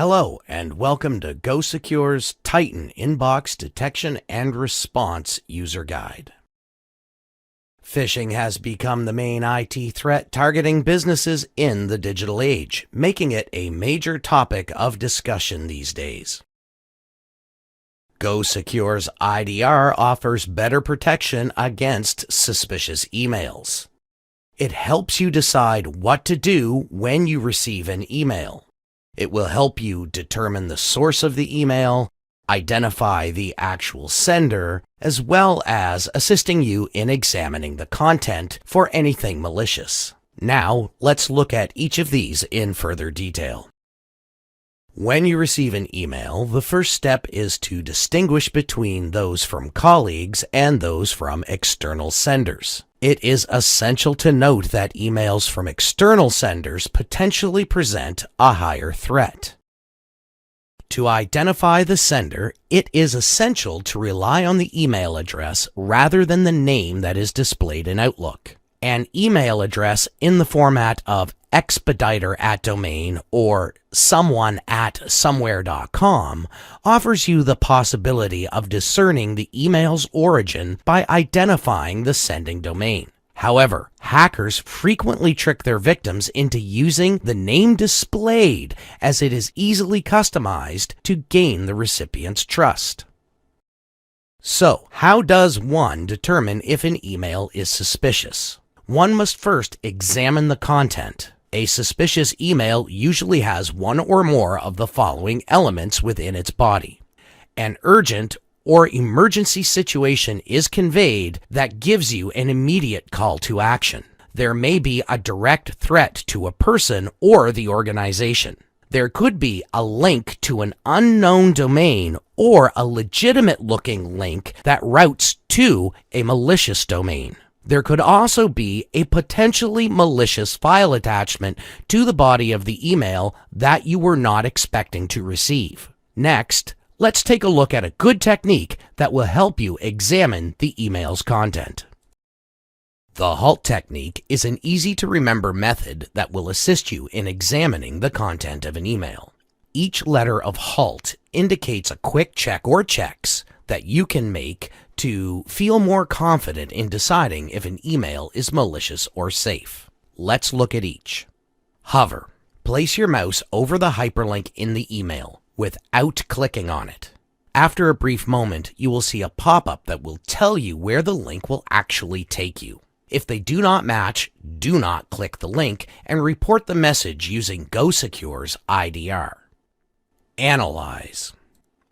Hello, and welcome to GoSecure's Titan Inbox Detection and Response User Guide. Phishing has become the main IT threat targeting businesses in the digital age, making it a major topic of discussion these days. GoSecure's IDR offers better protection against suspicious emails. It helps you decide what to do when you receive an email. It will help you determine the source of the email, identify the actual sender, as well as assisting you in examining the content for anything malicious. Now, let's look at each of these in further detail. When you receive an email, the first step is to distinguish between those from colleagues and those from external senders. It is essential to note that emails from external senders potentially present a higher threat. To identify the sender, it is essential to rely on the email address rather than the name that is displayed in Outlook. An email address in the format of expediter@domain or someone@somewhere.com offers you the possibility of discerning the email's origin by identifying the sending domain. However, hackers frequently trick their victims into using the name displayed, as it is easily customized to gain the recipient's trust. So, how does one determine if an email is suspicious? One must first examine the content. A suspicious email usually has one or more of the following elements within its body. An urgent or emergency situation is conveyed that gives you an immediate call to action. There may be a direct threat to a person or the organization. There could be a link to an unknown domain or a legitimate-looking link that routes to a malicious domain. There could also be a potentially malicious file attachment to the body of the email that you were not expecting to receive. Next, let's take a look at a good technique that will help you examine the email's content. The HALT technique is an easy-to-remember method that will assist you in examining the content of an email. Each letter of HALT indicates a quick check or checks that you can make to feel more confident in deciding if an email is malicious or safe. Let's look at each. Hover. Place your mouse over the hyperlink in the email without clicking on it. After a brief moment, you will see a pop-up that will tell you where the link will actually take you. If they do not match, do not click the link and report the message using GoSecure's IDR. Analyze.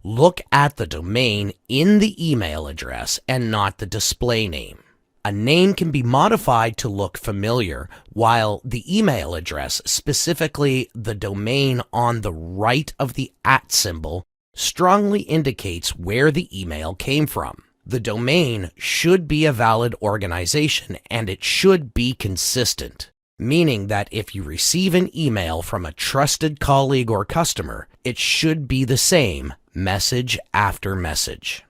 Look at the domain in the email address and not the display name. A name can be modified to look familiar, while the email address, specifically the domain on the right of the @ symbol, strongly indicates where the email came from. The domain should be a valid organization and it should be consistent, meaning that if you receive an email from a trusted colleague or customer, it should be the same message after message.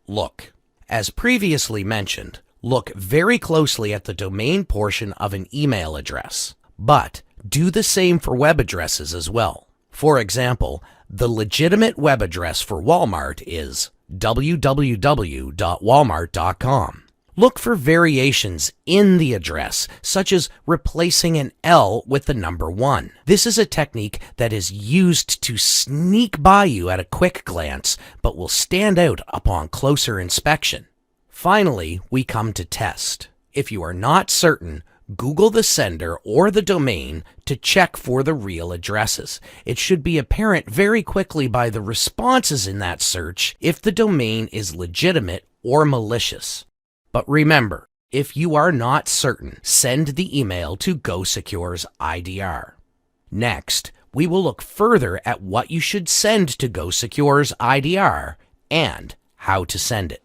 Look. As previously mentioned, look very closely at the domain portion of an email address, but do the same for web addresses as well. For example, the legitimate web address for Walmart is www.walmart.com. Look for variations in the address, such as replacing an L with the number 1. This is a technique that is used to sneak by you at a quick glance, but will stand out upon closer inspection. Finally, we come to test. If you are not certain, Google the sender or the domain to check for the real addresses. It should be apparent very quickly by the responses in that search if the domain is legitimate or malicious. But remember, if you are not certain, send the email to GoSecure's IDR. Next, we will look further at what you should send to GoSecure's IDR and how to send it.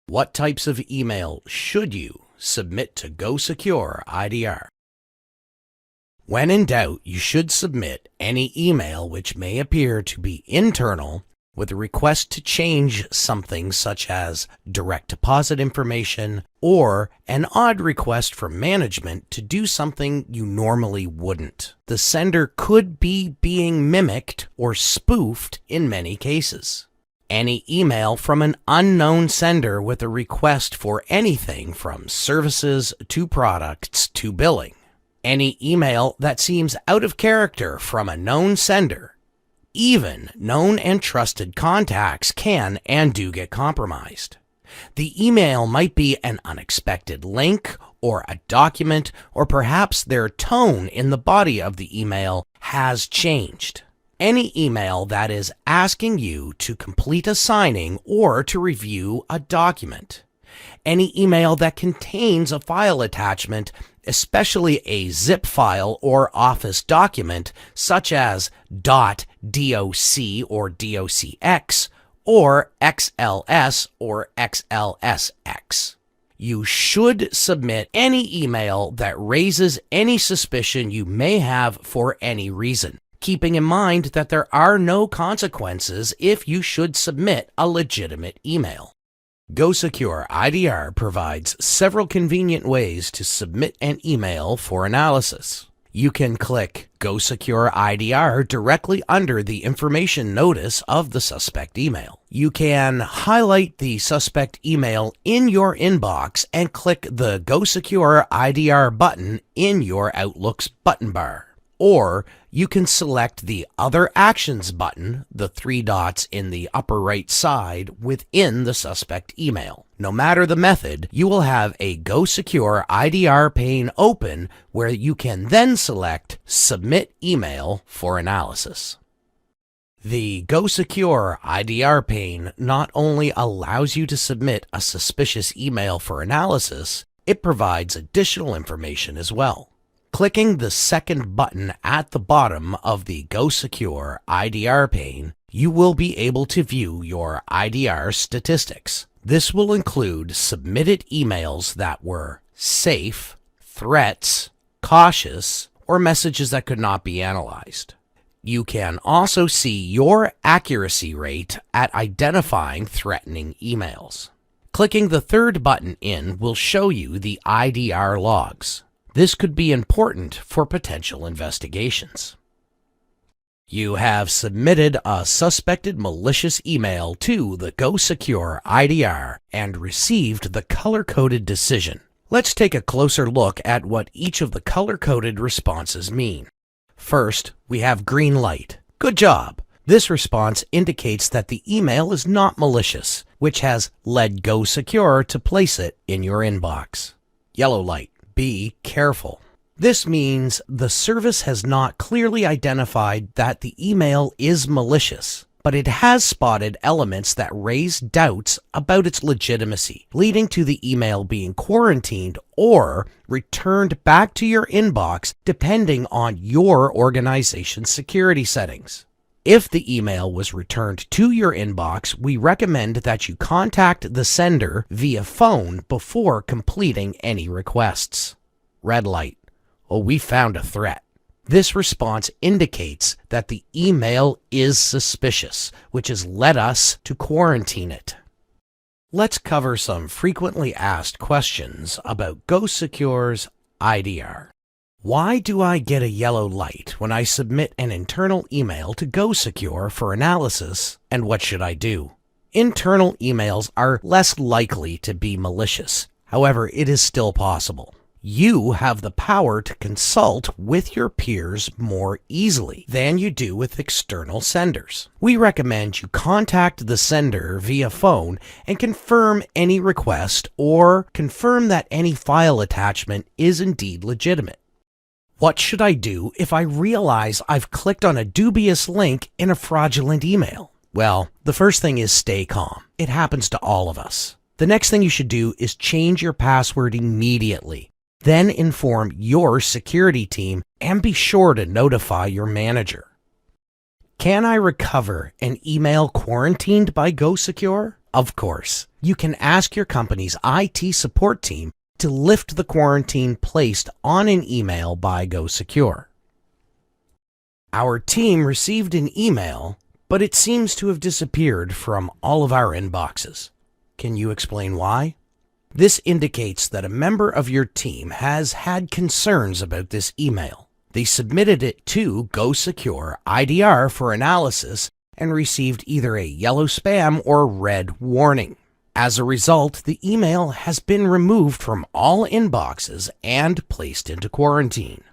What types of email should you submit to GoSecure IDR? When in doubt, you should submit any email which may appear to be internal with a request to change something such as direct deposit information or an odd request from management to do something you normally wouldn't. The sender could be being mimicked or spoofed in many cases. Any email from an unknown sender with a request for anything from services to products to billing. Any email that seems out of character from a known sender. Even known and trusted contacts can and do get compromised. The email might be an unexpected link or a document, or perhaps their tone in the body of the email has changed. Any email that is asking you to complete a signing or to review a document. Any email that contains a file attachment, especially a zip file or Office document such as .doc or docx or XLS or XLSX. You should submit any email that raises any suspicion you may have for any reason, keeping in mind that there are no consequences if you should submit a legitimate email. GoSecure IDR provides several convenient ways to submit an email for analysis. You can click GoSecure IDR directly under the information notice of the suspect email. You can highlight the suspect email in your inbox and click the GoSecure IDR button in your Outlook's button bar. Or you can select the Other Actions button, the 3 dots in the upper right side within the suspect email. No matter the method, you will have a GoSecure IDR pane open where you can then select Submit Email for analysis. The GoSecure IDR pane not only allows you to submit a suspicious email for analysis, it provides additional information as well. Clicking the second button at the bottom of the GoSecure IDR pane, you will be able to view your IDR statistics. This will include submitted emails that were safe, threats, cautious, or messages that could not be analyzed. You can also see your accuracy rate at identifying threatening emails. Clicking the third button in will show you the IDR logs. This could be important for potential investigations. You have submitted a suspected malicious email to the GoSecure IDR and received the color-coded decision. Let's take a closer look at what each of the color-coded responses mean. First, we have green light. Good job. This response indicates that the email is not malicious, which has led GoSecure to place it in your inbox. Yellow light. Be careful. This means the service has not clearly identified that the email is malicious, but it has spotted elements that raise doubts about its legitimacy, leading to the email being quarantined or returned back to your inbox depending on your organization's security settings. If the email was returned to your inbox, we recommend that you contact the sender via phone before completing any requests. Red light. Oh, we found a threat. This response indicates that the email is suspicious, which has led us to quarantine it. Let's cover some frequently asked questions about GoSecure's IDR. Why do I get a yellow light when I submit an internal email to GoSecure for analysis, and what should I do? Internal emails are less likely to be malicious. However, it is still possible. You have the power to consult with your peers more easily than you do with external senders. We recommend you contact the sender via phone and confirm any request or confirm that any file attachment is indeed legitimate. What should I do if I realize I've clicked on a dubious link in a fraudulent email? Well, the first thing is stay calm. It happens to all of us. The next thing you should do is change your password immediately. Then inform your security team and be sure to notify your manager. Can I recover an email quarantined by GoSecure? Of course. You can ask your company's IT support team to lift the quarantine placed on an email by GoSecure. Our team received an email but it seems to have disappeared from all of our inboxes. Can you explain why? This indicates that a member of your team has had concerns about this email. They submitted it to GoSecure IDR for analysis and received either a yellow spam or red warning. As a result, the email has been removed from all inboxes and placed into quarantine.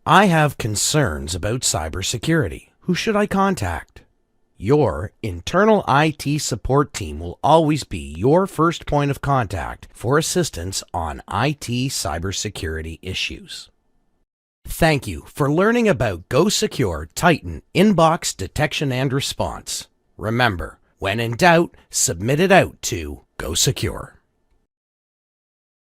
I have concerns about cybersecurity. Who should I contact? Your internal IT support team will always be your first point of contact for assistance on IT cybersecurity issues. Thank you for learning about GoSecure Titan Inbox Detection and Response. Remember, when in doubt, submit it out to GoSecure.